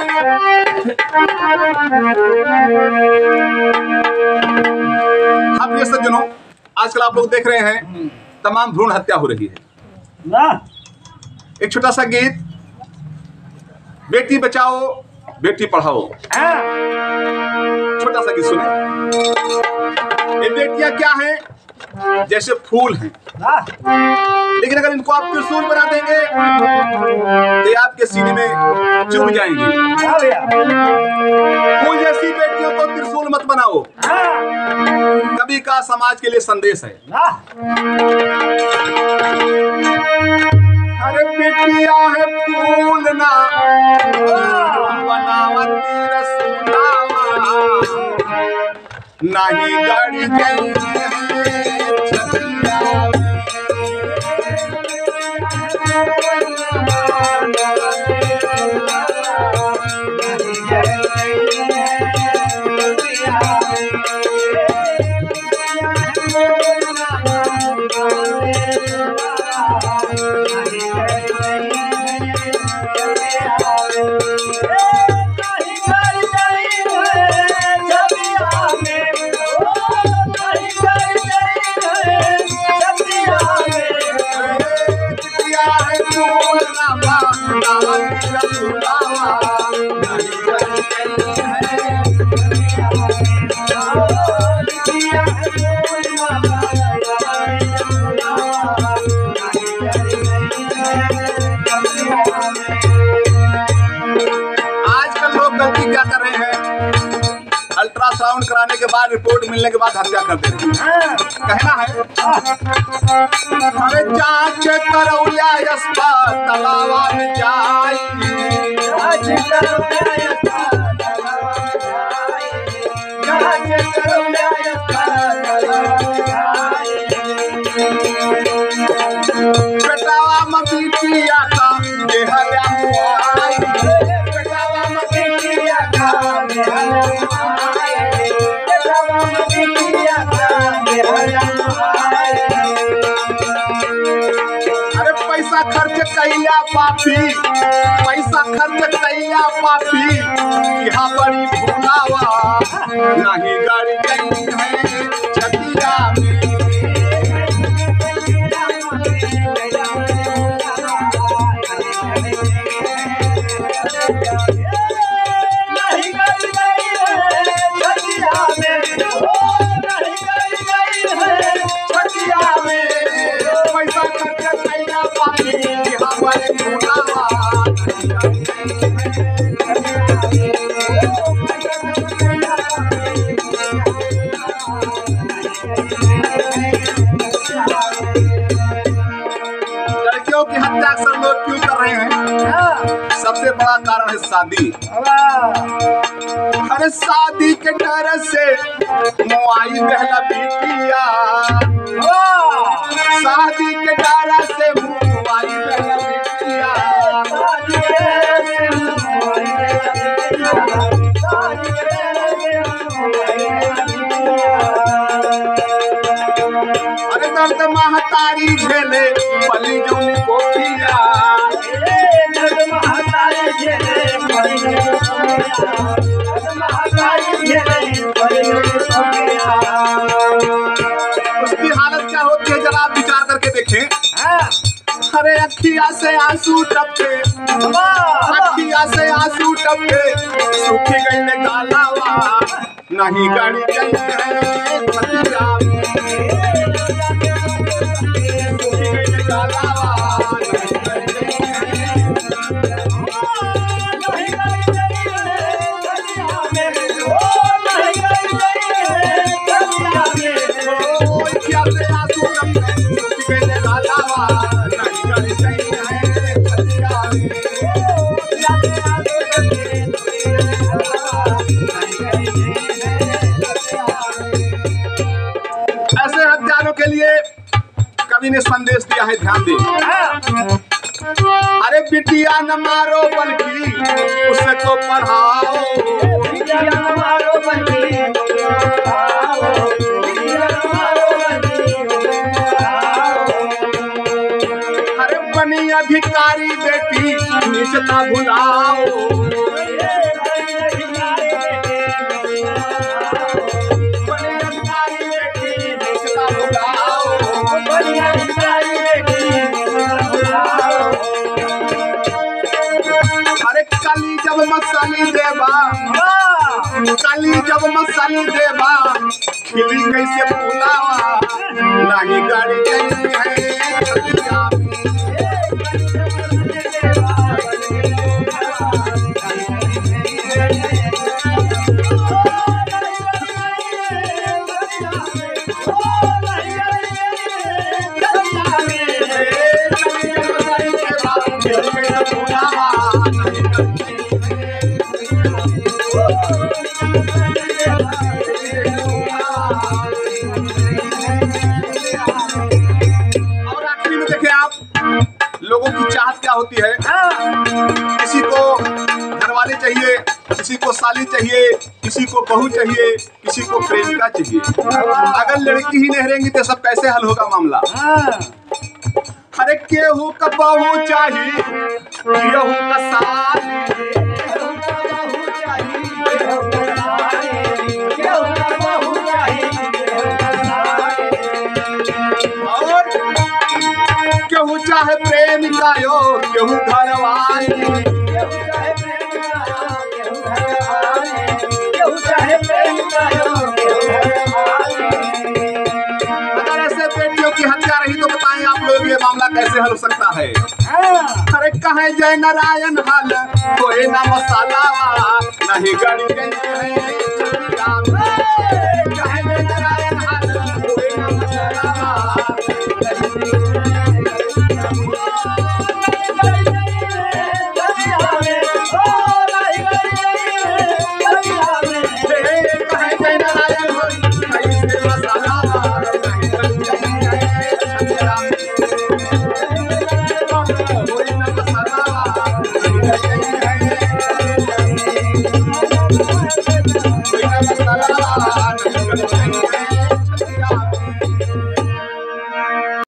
हाँ प्रिय सज्जनों, आजकल आप लोग देख रहे हैं तमाम भ्रूण हत्या हो रही है। एक छोटा सा गीत, बेटी बचाओ बेटी पढ़ाओ, छोटा सा गीत सुने। ये बेटियां क्या हैं? जैसे फूल हैं, लेकिन अगर इनको आप त्रिशूल बना देंगे तो ये आपके सीने में चुभ जाएंगे। फूल जैसी बेटियों को त्रिशूल मत बनाओ। कभी का समाज के लिए संदेश है। अरे बेटिया है फूल ना बनावत रसूलावा, नहीं गाड़ी गई अल्ट्रासाउंड कराने के बाद, रिपोर्ट मिलने के बाद हत्या कर देते हैं। कहना है अरे जांच करौलिया अस्पतालवा में जाई, बेटावा में बिटिया का देहल्या मुआई, बेटावा में बिटिया का अरे पैसा खर्च कैया पापी, पैसा खर्च कैया पापी, यहाँ बड़ी भूलावा नहीं गाड़ी गई है छतिया में। लड़कियों की हत्या अक्सर लोग क्यों कर रहे हैं? सबसे बड़ा कारण है शादी। अरे शादी के डर से मुआई बहला बिटिया, शादी के डर से मुआई बहला बिटिया। अरे दर्द महतारी झेले पली जौनी कोठिया, उसकी हालत क्या होती है जरा आप विचार करके देखें। अरे अखिया से आंसू टपके, अखिया से आंसू टपके, सूखी गई ने गालावा नहीं गाड़ी गई है छतिया में, सूखी गई ने गालावा नहीं गाड़ी गई ऐसे हत्यारों के लिए कवि ने संदेश दिया है, ध्यान दें। अरे बिटिया न मारो बल्कि उसे तो पढ़ाओ, बिटिया न मारो बल्कि अरे बनी अधिकारी बेटी नीच ना भुलाओ, काली जब मसाली देबा, काली जब मसाली देबा, खिली कैसे फूलावा, नहीं गाड़ी चली है छतिया में। और आखिरी में देखें आप, लोगों की चाहत क्या होती है। किसी को घरवाले चाहिए, किसी को साली चाहिए, किसी को बहू चाहिए, किसी को प्रेमिका चाहिए। अगर लड़की ही नहीं रहेंगी तो सब कैसे हल होगा मामला। हर केहू का बहू चाहिए, केहू का साली, और केहू चाहे प्रेमिका यो, केहू घरवाली, अगर ऐसे बेटियों की हत्या रही तो बताएं आप लोग ये मामला कैसे हल हो सकता है। अरे कहे जय नारायण हल कोई ना मसाला, नहीं गड़ी गई है छतिया में। कहे जय नारायण हल कोई ना मसाला, कोई ना मसाला